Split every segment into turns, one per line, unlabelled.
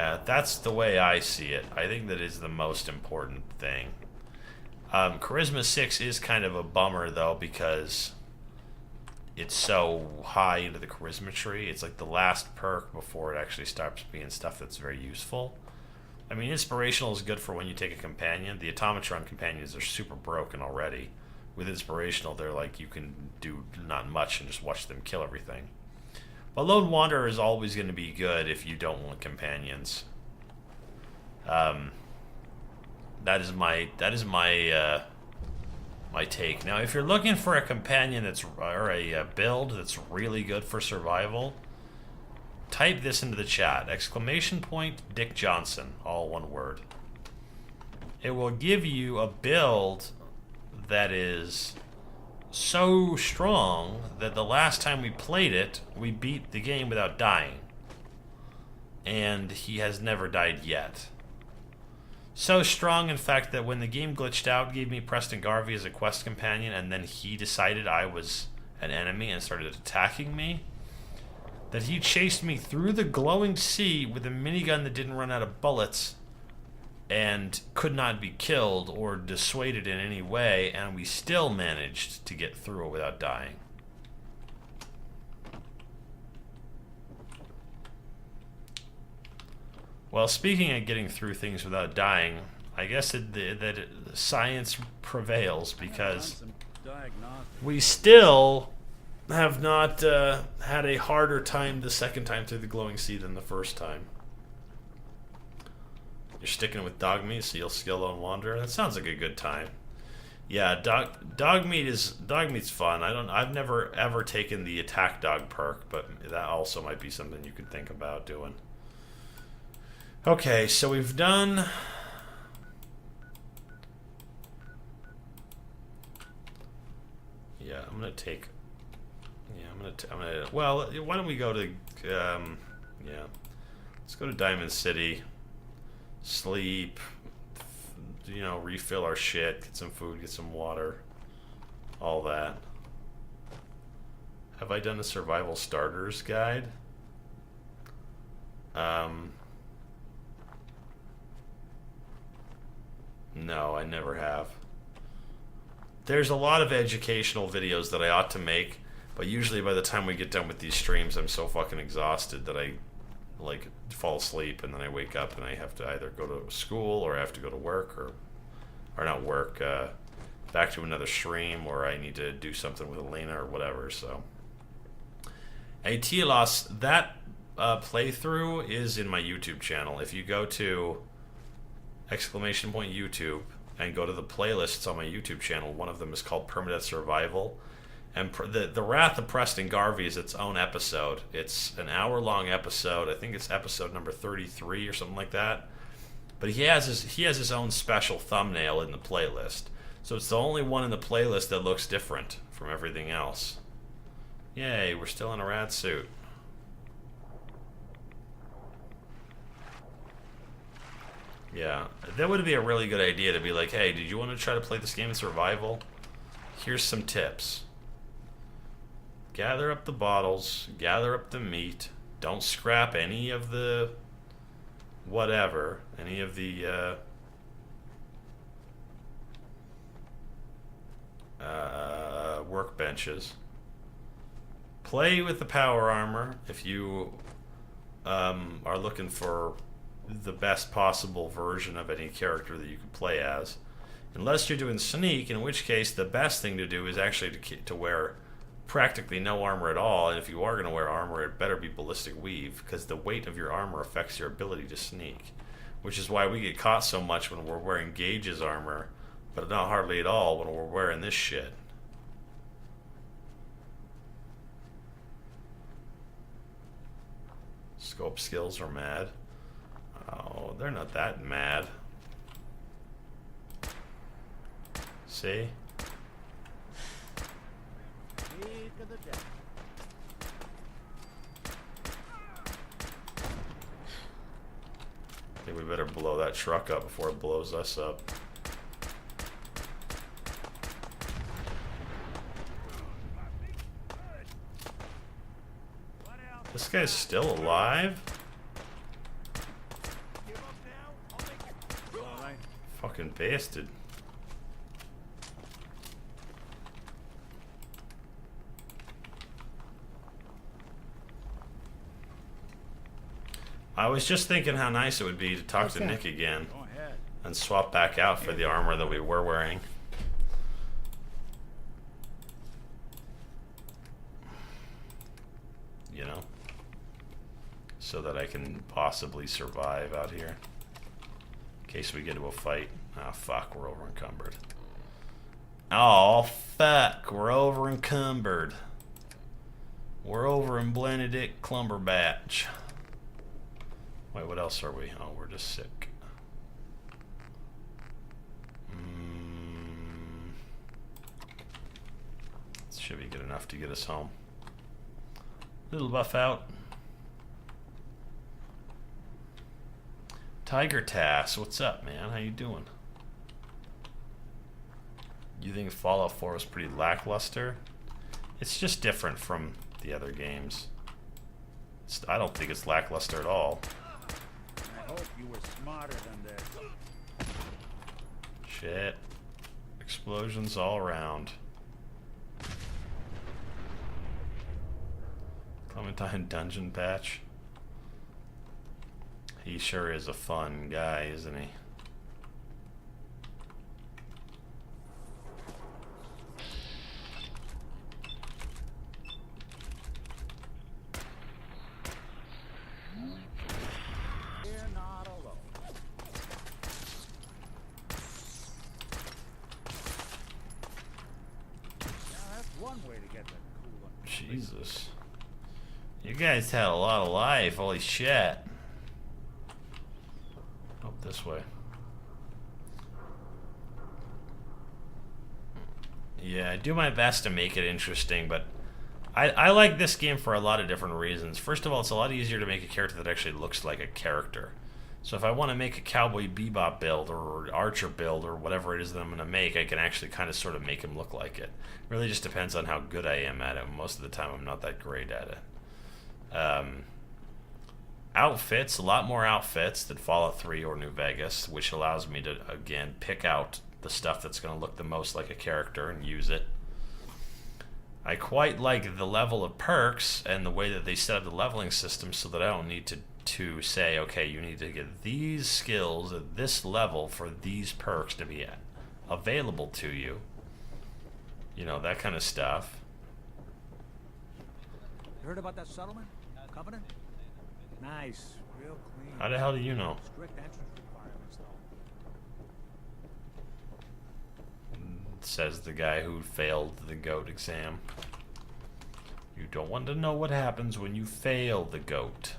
Yeah, that's the way I see it. I think that is the most important thing. Charisma 6 is kind of a bummer, though, because it's so high into the charisma tree. It's like the last perk before it actually starts being stuff that's very useful. I mean, inspirational is good for when you take a companion. The automatron companions are super broken already. With inspirational, they're like, you can do not much and just watch them kill everything. But Lone Wanderer is always going to be good if you don't want companions. That is my my take. Now, if you're looking for a companion or a build that's really good for survival, type this into the chat. ! Dick Johnson, all one word. It will give you a build that is so strong that the last time we played it, we beat the game without dying. And he has never died yet. So strong, in fact, that when the game glitched out, gave me Preston Garvey as a quest companion, and then he decided I was an enemy and started attacking me, that he chased me through the glowing sea with a minigun that didn't run out of bullets and could not be killed or dissuaded in any way, and we still managed to get through it without dying. Well, speaking of getting through things without dying, I guess that science prevails, because we still have not had a harder time the second time through the glowing sea than the first time. You're sticking with dog meat, so you'll skill Lone Wanderer. That sounds like a good time. Yeah, dog meat's fun. I've never ever taken the attack dog perk, but that also might be something you could think about doing. Okay, so we've done. Yeah, I'm gonna take. Yeah, I'm gonna. Well, why don't we go to? Yeah, let's go to Diamond City. Sleep. You know, refill our shit. Get some food. Get some water. All that. Have I done a survival starters guide? No, I never have. There's a lot of educational videos that I ought to make, but usually by the time we get done with these streams, I'm so fucking exhausted that I like fall asleep, and then I wake up and I have to either go to school or I have to go to work or not work, back to another stream, or I need to do something with Elena or whatever. So, hey Tielos, that playthrough is in my YouTube channel. If you go to !YouTube and go to the playlists on my YouTube channel, one of them is called Permadeath Survival, and the Wrath of Preston Garvey is its own episode. It's an hour-long episode. I think it's episode number 33 or something like that. But he has his own special thumbnail in the playlist, so it's the only one in the playlist that looks different from everything else. Yay, we're still in a rat suit. Yeah, that would be a really good idea to be like, hey, did you want to try to play this game in survival? Here's some tips. Gather up the bottles, gather up the meat, don't scrap any of the whatever, any of the workbenches. Play with the power armor if you are looking for the best possible version of any character that you can play as, unless you're doing sneak, in which case the best thing to do is actually to wear practically no armor at all, and if you are going to wear armor, it better be ballistic weave, because the weight of your armor affects your ability to sneak, which is why we get caught so much when we're wearing Gage's armor, but not hardly at all when we're wearing this shit. Scope skills are mad. Oh, they're not that mad. See? I think we better blow that truck up before it blows us up. This guy's still alive? fucking pasted. I was just thinking how nice it would be to talk to Nick again and swap back out for the armor that we were wearing. You know? So that I can possibly survive out here. In case we get into a fight. Ah, fuck, we're over encumbered. Oh, fuck, we're over encumbered. We're over in Benedict Clumberbatch. Wait, what else are we? Oh, we're just sick. This should be good enough to get us home. Little buff out. Tiger Tass, what's up, man? How you doing? You think Fallout 4 was pretty lackluster? It's just different from the other games. I don't think it's lackluster at all.
I hope you were smarter than this.
Shit. Explosions all around. Clementine Dungeon Patch. He sure is a fun guy, isn't he? Jesus. You guys had a lot of life, holy shit. Oh, this way. Yeah, I do my best to make it interesting, but I like this game for a lot of different reasons. First of all, it's a lot easier to make a character that actually looks like a character. So if I want to make a Cowboy Bebop build or Archer build or whatever it is that I'm going to make, I can actually kind of sort of make him look like it. It really just depends on how good I am at it. Most of the time I'm not that great at it. Outfits, a lot more outfits than Fallout 3 or New Vegas, which allows me to, again, pick out the stuff that's going to look the most like a character and use it. I quite like the level of perks and the way that they set up the leveling system so that I don't need to say, okay, you need to get these skills at this level for these perks to be available to you. You know, that kind of stuff.
You heard about that settlement? Covenant? Nice. Real clean.
How the hell do you know?
Strict entrance requirements, though.
Says the guy who failed the GOAT exam. You don't want to know what happens when you fail the GOAT.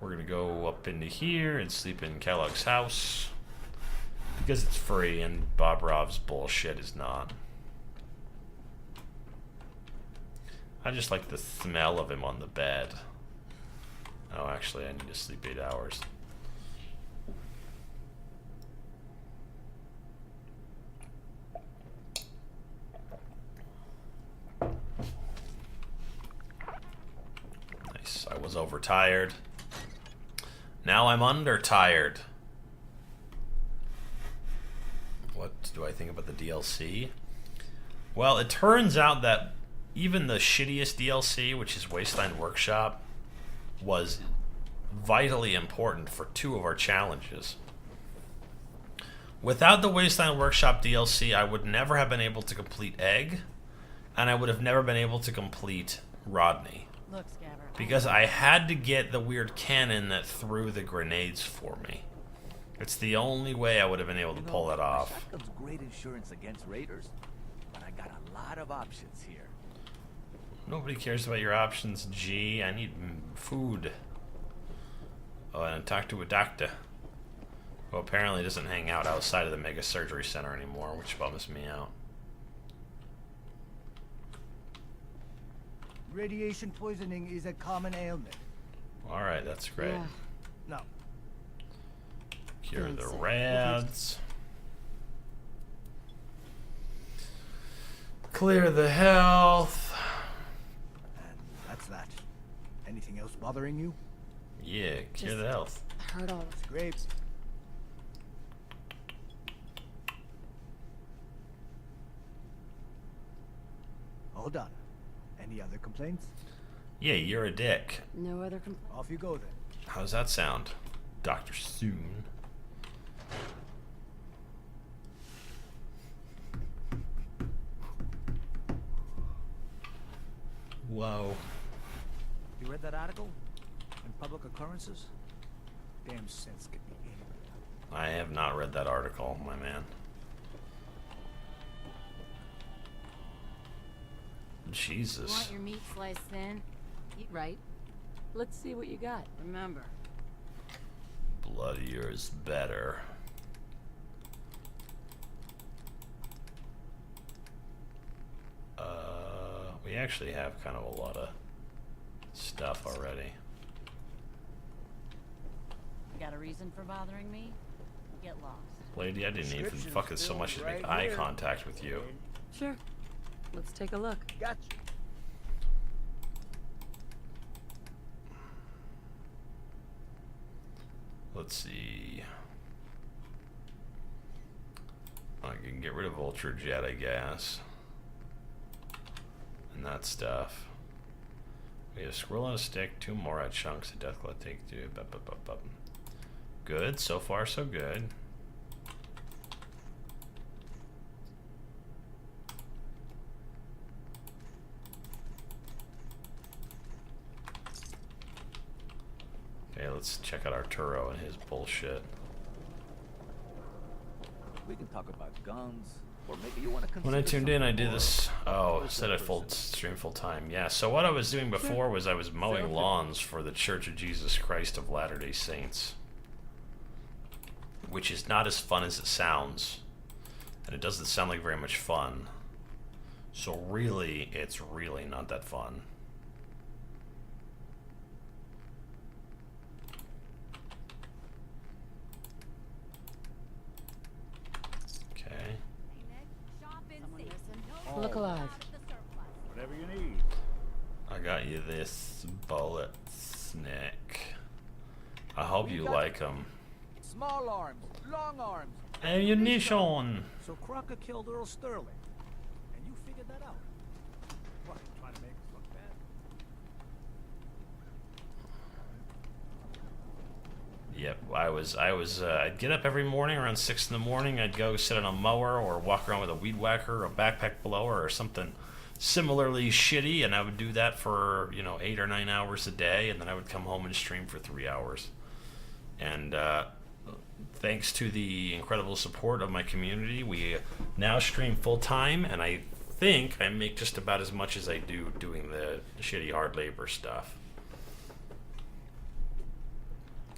We're gonna go up into here and sleep in Kellogg's house because it's free and Bob Rob's bullshit is not. I just like the smell of him on the bed. Oh, actually, I need to sleep 8 hours. Nice. I was overtired. Now I'm undertired. What do I think about the DLC? Well, it turns out that even the shittiest DLC, which is Wasteland Workshop, was vitally important for 2 of our challenges. Without the Wasteland Workshop DLC, I would never have been able to complete Egg, and I would have never been able to complete Rodney.
Look, Scabber.
Because I had to get the weird cannon that threw the grenades for me. It's the only way I would have been able to pull that off.
Shotgun's great insurance against raiders, but I got a lot of options here.
Nobody cares about your options, G. I need food. Oh, and talk to a doctor. Who apparently doesn't hang out outside of the Mega Surgery Center anymore, which bums me out.
Radiation poisoning is a common ailment.
Alright, that's great.
Yeah.
No.
Cure the
Thanks.
rads. Clear the health.
And that's that. Anything else bothering you?
Yeah, cure
Just
the health.
Heard all of
Grapes. Hold on. Any other complaints?
Yeah, you're a dick.
No other complaint.
Off you go then.
How's that sound, Dr. Soon? Whoa.
You read that article? In Public Occurrences? Damn sense get me angry.
I have not read that article, my man.
You
Jesus.
want your meat sliced thin? Eat right. Let's see what you got. Remember.
Bloodier is better. We actually have kind of a lot of stuff already.
You got a reason for bothering me? Get lost.
Lady, I didn't even fucking so much as make eye contact with you.
Sure. Let's take a look.
Gotcha.
Let's see. I can get rid of Ultra Jet, I guess. And that stuff. We have Squirrel on a Stick, 2 more at chunks, a Deathclaw take 2. Good, so far so good. Okay, let's check out Arturo and his bullshit.
We can talk about guns, or maybe you want to.
When I tuned in, I did this. Oh, said I stream full time. Yeah. So what I was doing before was I was mowing lawns for the Church of Jesus Christ of Latter-day Saints, which is not as fun as it sounds, and it doesn't sound like very much fun. So really, it's really not that fun. Okay.
Look alive.
Whatever you need.
I got you this bullet snack. I hope you like them.
Small arms, long arms.
Ammunition.
So Crocker killed Earl Sterling. And you figured that out. What, trying to make us look bad?
Yep, I'd get up every morning around 6 in the morning. I'd go sit on a mower or walk around with a weed whacker or a backpack blower or something similarly shitty, and I would do that for 8 or 9 hours a day, and then I would come home and stream for 3 hours. And thanks to the incredible support of my community, we now stream full time, and I think I make just about as much as I do doing the shitty hard labor stuff.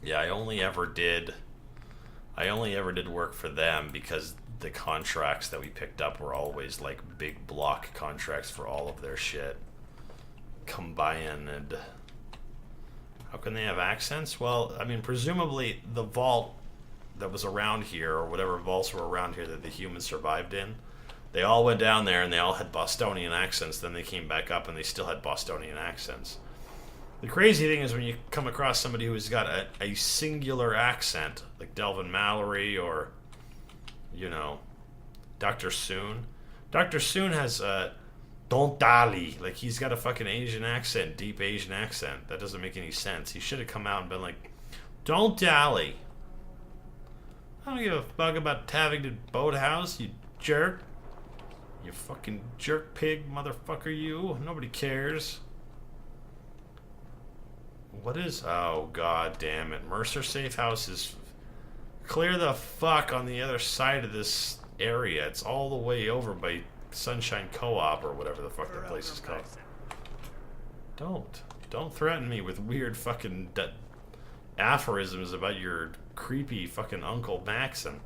Yeah, I only ever did work for them because the contracts that we picked up were always like big block contracts for all of their shit. Combined. How can they have accents? Well, I mean, presumably the vault that was around here, or whatever vaults were around here that the humans survived in, they all went down there and they all had Bostonian accents. Then they came back up and they still had Bostonian accents. The crazy thing is when you come across somebody who's got a singular accent, like Delvin Mallory or, Dr. Soon. Dr. Soon has Don't Dali. Like, he's got a fucking Asian accent, deep Asian accent. That doesn't make any sense. He should have come out and been like, Don't Dali. I don't give a fuck about Tavington Boathouse, you jerk. You fucking jerk pig motherfucker, you. Nobody cares. What is... Oh, god damn it. Mercer Safe House is... Clear the fuck on the other side of this area. It's all the way over by Sunshine Co-op or whatever the fuck that place is called. Don't threaten me with weird fucking aphorisms about your creepy fucking Uncle Maxon.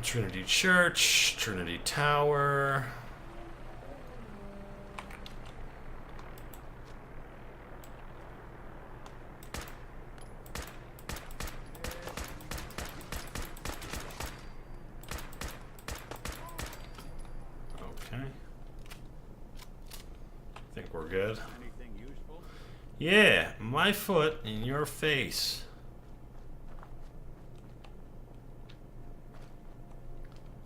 Trinity Church, Trinity Tower. Think we're good?
Anything useful?
Yeah, my foot in your face.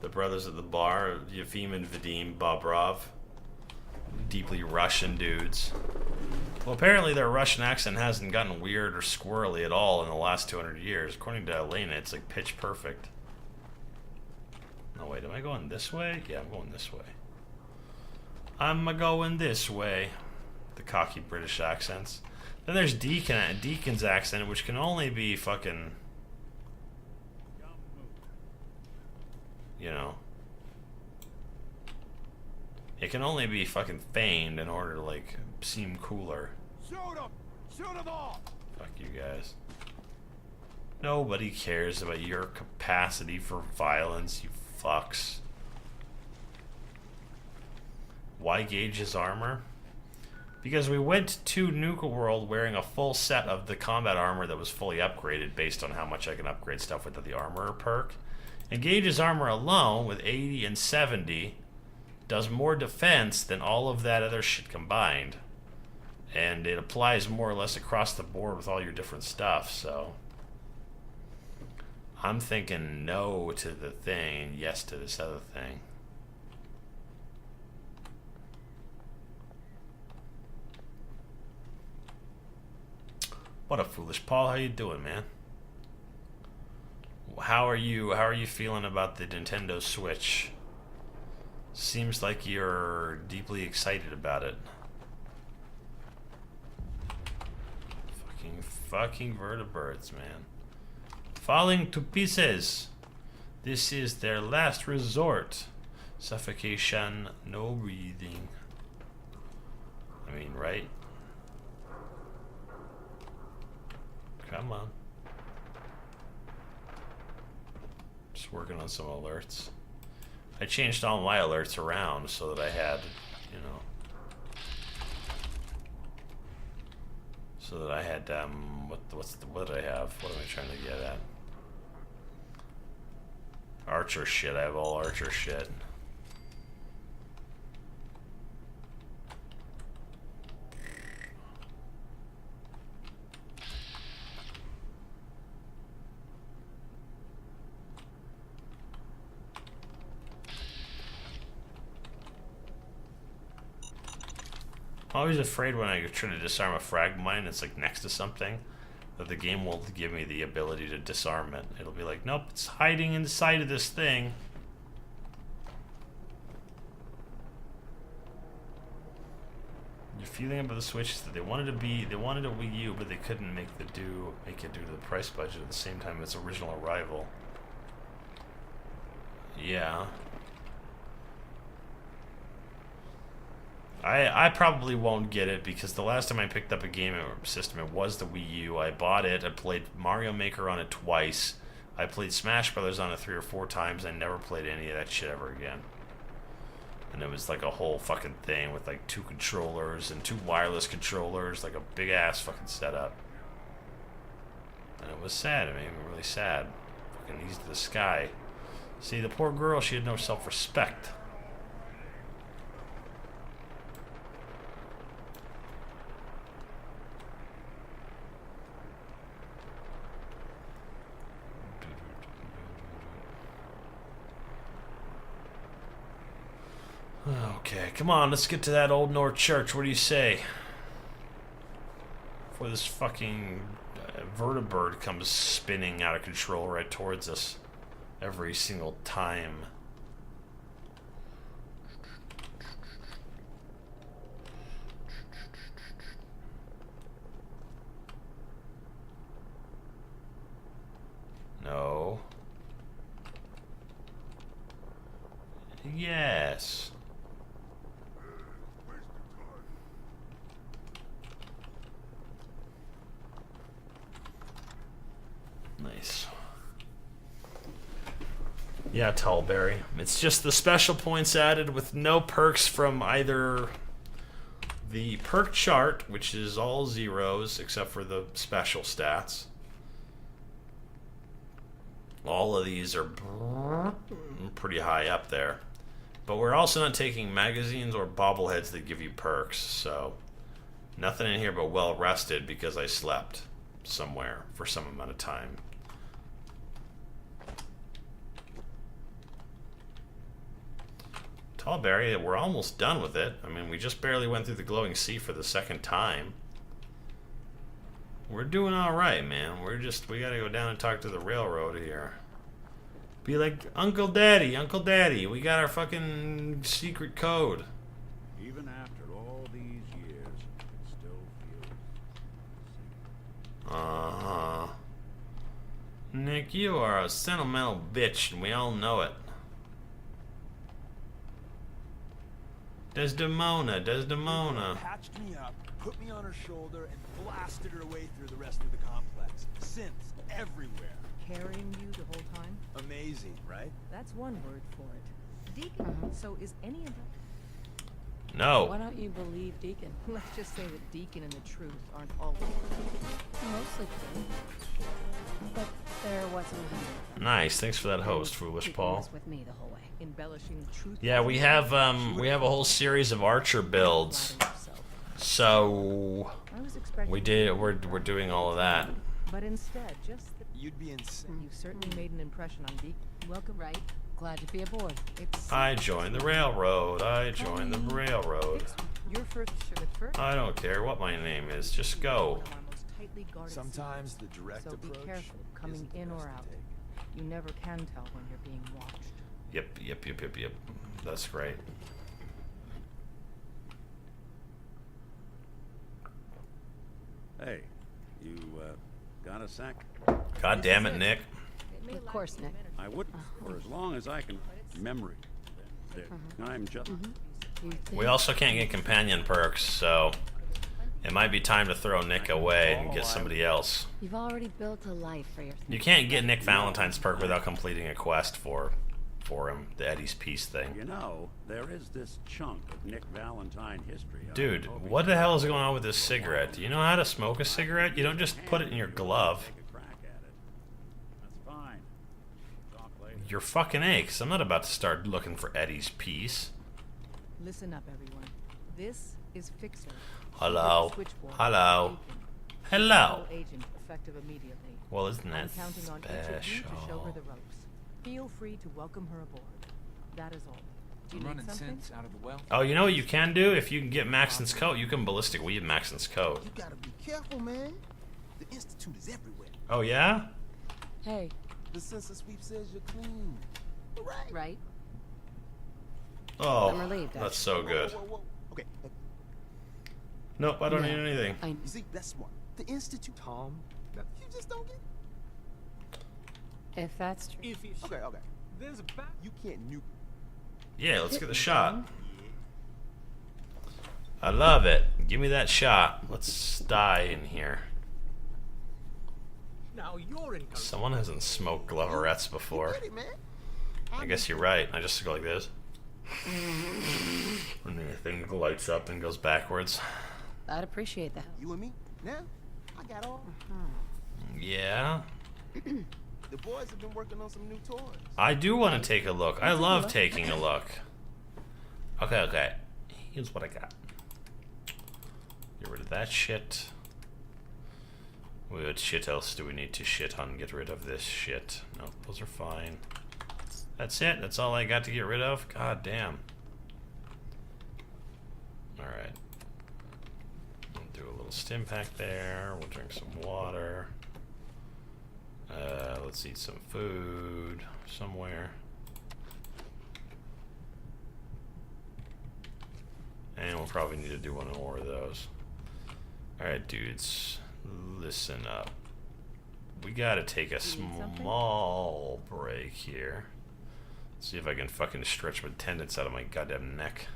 The brothers at the bar, Yefim and Vadim Bobrov. Deeply Russian dudes. Well, apparently their Russian accent hasn't gotten weird or squirrely at all in the last 200 years. According to Elena, it's like pitch perfect. No, wait, am I going this way? Yeah, I'm going this way. I'm going this way. The cocky British accents. Then there's Deacon's accent, which can only be fucking... You know. It can only be fucking feigned in order to, like, seem cooler.
Shoot them! Shoot them all!
Fuck you guys. Nobody cares about your capacity for violence, you fucks. Why gauge his armor? Because we went to Nuka World wearing a full set of the combat armor that was fully upgraded based on how much I can upgrade stuff with the armorer perk. And Gage's armor alone, with 80 and 70, does more defense than all of that other shit combined. And it applies more or less across the board with all your different stuff, so... I'm thinking no to the thing and yes to this other thing. What up, Foolish Paul? How you doing, man? How are you feeling about the Nintendo Switch? Seems like you're deeply excited about it. Fucking vertebrates, man. Falling to pieces. This is their last resort. Suffocation, no breathing. I mean, right? Come on. Just working on some alerts. I changed all my alerts around so that I had, you know, so that I had what did I have? What am I trying to get at? Archer shit. I have all Archer shit. I'm always afraid when I try to disarm a frag mine that's like next to something that the game will give me the ability to disarm it. It'll be like, nope, it's hiding inside of this thing. Your feeling about the Switch is that they wanted a Wii U, but they couldn't make it due to the price budget at the same time as its original arrival. Yeah. I probably won't get it because the last time I picked up a game system, it was the Wii U. I bought it. I played Mario Maker on it twice. I played Smash Brothers on it 3 or 4 times. I never played any of that shit ever again. And it was like a whole fucking thing with like 2 controllers and 2 wireless controllers, like a big ass fucking setup. And it was sad. It made me really sad. Fucking easy to the sky. See, the poor girl, she had no self-respect. Okay, come on, let's get to that Old North Church. What do you say? Before this fucking vertibird comes spinning out of control right towards us every single time. No. Yes. Nice. Yeah, Tallberry. It's just the special points added with no perks from either the perk chart, which is all zeros except for the special stats. All of these are pretty high up there. But we're also not taking magazines or bobbleheads that give you perks, so nothing in here but well rested because I slept somewhere for some amount of time. Tallberry, we're almost done with it. I mean, we just barely went through the glowing sea for the second time. We're doing alright, man. We gotta go down and talk to the railroad here. Be like, Uncle Daddy, we got our fucking secret code.
Even after all these years, it still feels.
Uh-huh. Nick, you are a sentimental bitch, and we all know it. Desdemona.
Patched me up, put me on her shoulder, and blasted her way through the rest of the complex. Synths everywhere.
Carrying you the whole time?
Amazing, right?
That's one word for it. Deacon, so is any of that...
No.
Why don't you believe Deacon?
Let's just say that Deacon and the truth aren't always...
Mostly true. But there wasn't a
Nice. Thanks for that host, Foolish
Deacon
Paul.
was with me the whole way.
Embellishing truth...
Yeah, we have a whole series of Archer builds. So
I was expecting
we're doing all of that.
But instead, just that
You'd be insane.
you certainly made an impression on Deacon.
Welcome, right? Glad to be aboard.
It's...
I joined the railroad.
Your first sugar first.
I don't care what my name is. Just go.
Sometimes the direct
So be
approach
careful coming
isn't the
in
best
or
to
out.
take.
You never can tell when you're being watched.
Yep. That's great.
Hey, you got a sec?
God damn it, Nick.
Of course, Nick.
I would for as long as I can memory. I'm just
You think?
We also can't get companion perks, so it might be time to throw Nick away and get somebody else.
You've already built a life for yourself.
You can't get Nick Valentine's perk without completing a quest for him, the Eddie's Peace thing.
You know, there is this chunk of Nick Valentine history. I'm
Dude,
hoping
what the
you
hell is going on with this cigarette? Do you know how to smoke a cigarette? You don't just put it in your glove.
take a crack at it. That's fine. Talk later.
Your fucking aches. I'm not about to start looking for Eddie's Peace.
Listen up, everyone. This is Fixer.
Hello.
Switchboard.
Hello.
Deacon.
Hello.
Federal agent, effective immediately.
Well, isn't that
I'm counting on each of you to show her
special?
the ropes. Feel free to welcome her aboard. That is all. Do you
I'm
need
running
something?
synths out of the well.
Oh, you know what you can do? If you can get Maxton's coat, you can ballistic weave Maxton's coat.
You gotta be careful, man. The Institute is everywhere.
Oh, yeah?
Hey,
The census sweep says you're clean. Right.
right?
Oh,
I'm relieved,
that's so good.
Whoa. Okay,
Nope, I don't
No.
need anything.
I
you see, that's smart. The Institute, Tom. You just don't get.
If that's true.
If you
Okay.
there's a back.
You can't nuke.
Yeah, let's get the shot. I love it. Give me that shot. Let's die in here.
Now you're in.
Someone hasn't smoked gloverettes before.
Get it, man.
I guess you're right. I just go like this. And the thing lights up and goes backwards.
I'd appreciate that.
You and me. Now, I got all.
Yeah.
The boys have been working on some new toys.
I do want to take a look. I love taking a look. Okay. Here's what I got. Get rid of that shit. What shit else do we need to shit on? Get rid of this shit. No, those are fine. That's it. That's all I got to get rid of. God damn. Alright. We'll do a little stim pack there. We'll drink some water. Let's eat some food somewhere. And we'll probably need to do one more of those. Alright, dudes. Listen up. We gotta take a small break here. See if I can fucking stretch my tendons out of my goddamn neck.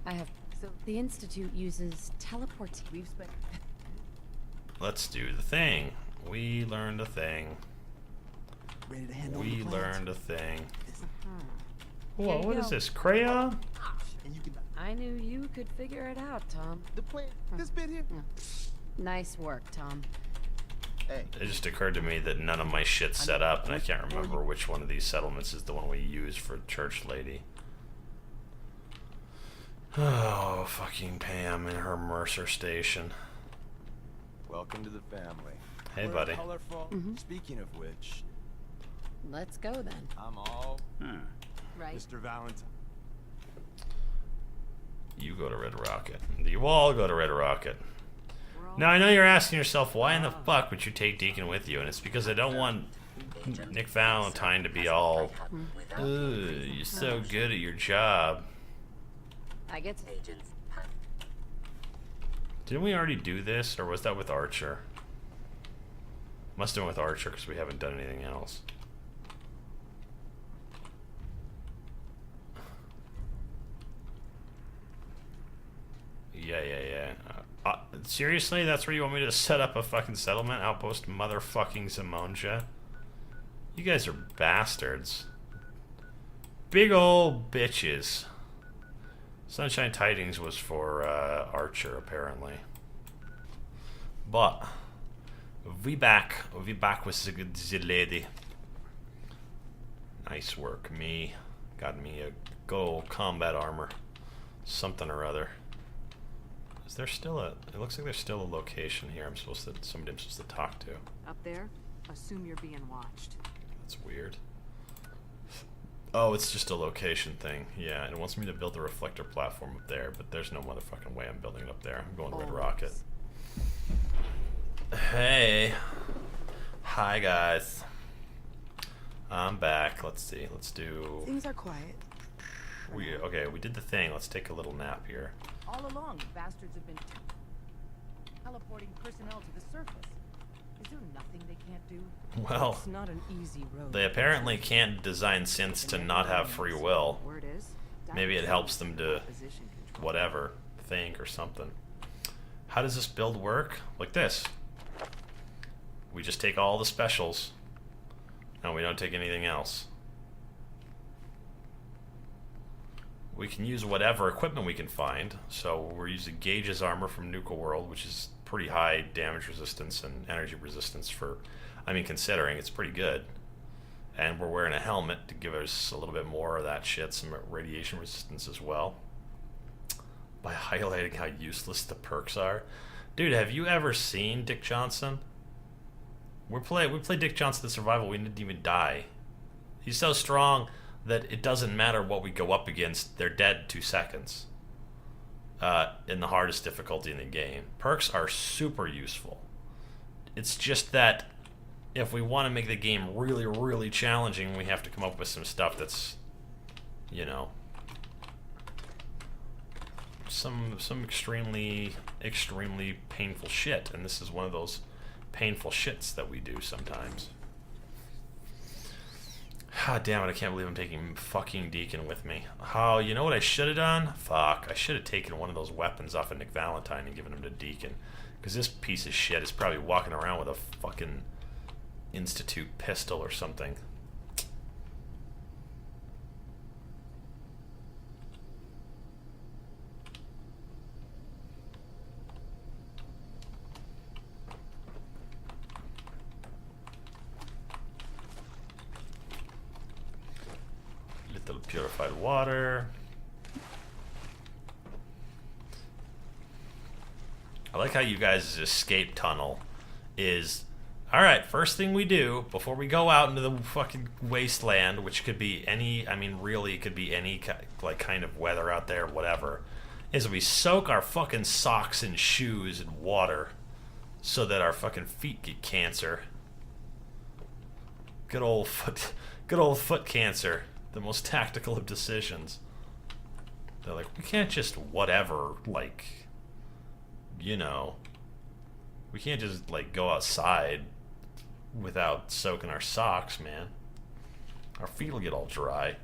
I have. So the Institute uses teleportation. We've spent.
Let's do the thing. We learned a thing.
Ready to hand over
We
the plans?
learned a thing.
Here
Whoa,
you
what
go.
is this? Crayon?
And you can.
I knew you could figure it out, Tom.
The plan. This bit here.
Nice work, Tom.
Hey.
It just occurred to me that none of my shit's set up, and I can't remember which one of these settlements is the one we use for Church Lady. Oh, fucking Pam in her Mercer station.
Welcome to the family.
Hey,
We're
buddy.
Colorful. Speaking of which,
Let's go then.
I'm all
Huh.
Right.
Mr. Valentine.
You go to Red Rocket. You all go to Red Rocket.
We're all
Now, I know you're asking yourself, why in the fuck would you take Deacon with you? And it's because I don't want Nick Valentine to be all, "Ugh, you're so good at your job."
I get to.
Didn't we already do this, or was that with Archer? Must have been with Archer, because we haven't done anything else. Yeah. Seriously? That's where you want me to set up a fucking settlement outpost, motherfucking Zamonja? You guys are bastards. Big ol' bitches. Sunshine Tidings was for Archer, apparently. But we back with the lady. Nice work, me. Got me a gold combat armor, something or other. Is there still a? It looks like there's still a location here. Somebody I'm supposed to talk to.
Up there, assume you're being watched.
That's weird. Oh, it's just a location thing. Yeah, and it wants me to build a reflector platform up there, but there's no motherfucking way I'm building it up there. I'm going Red Rocket. Hey. Hi, guys. I'm back. Let's see. Let's do...
Things are quiet.
Okay, we did the thing. Let's take a little nap here.
All along, the bastards have been teleporting personnel to the surface. Is there nothing they can't do?
Well,
It's not an easy road.
they apparently can't design synths to not have free will.
Word is,
Maybe it helps them to
position control.
whatever, think or something. How does this build work? Like this. We just take all the specials. No, we don't take anything else. We can use whatever equipment we can find. So we're using Gage's armor from Nuka World, which is pretty high damage resistance and energy resistance for, I mean, considering it's pretty good. And we're wearing a helmet to give us a little bit more of that shit, some radiation resistance as well. By highlighting how useless the perks are. Dude, have you ever seen Dick Johnson? We play Dick Johnson the Survival, we didn't even die. He's so strong that it doesn't matter what we go up against, they're dead in 2 seconds. In the hardest difficulty in the game. Perks are super useful. It's just that if we want to make the game really, really challenging, we have to come up with some stuff that's, you know, some extremely, extremely painful shit. And this is one of those painful shits that we do sometimes. God damn it, I can't believe I'm taking fucking Deacon with me. Oh, you know what I should have done? Fuck, I should have taken one of those weapons off of Nick Valentine and given him to Deacon. Because this piece of shit is probably walking around with a fucking Institute pistol or something. Little purified water. I like how you guys' escape tunnel is, alright, first thing we do before we go out into the fucking wasteland, which could be any, I mean really it could be any like kind of weather out there, whatever, is we soak our fucking socks and shoes in water so that our fucking feet get cancer. Good old foot cancer. The most tactical of decisions. They're like, we can't just whatever, like, you know, we can't just like go outside without soaking our socks, man. Our feet will get all dry.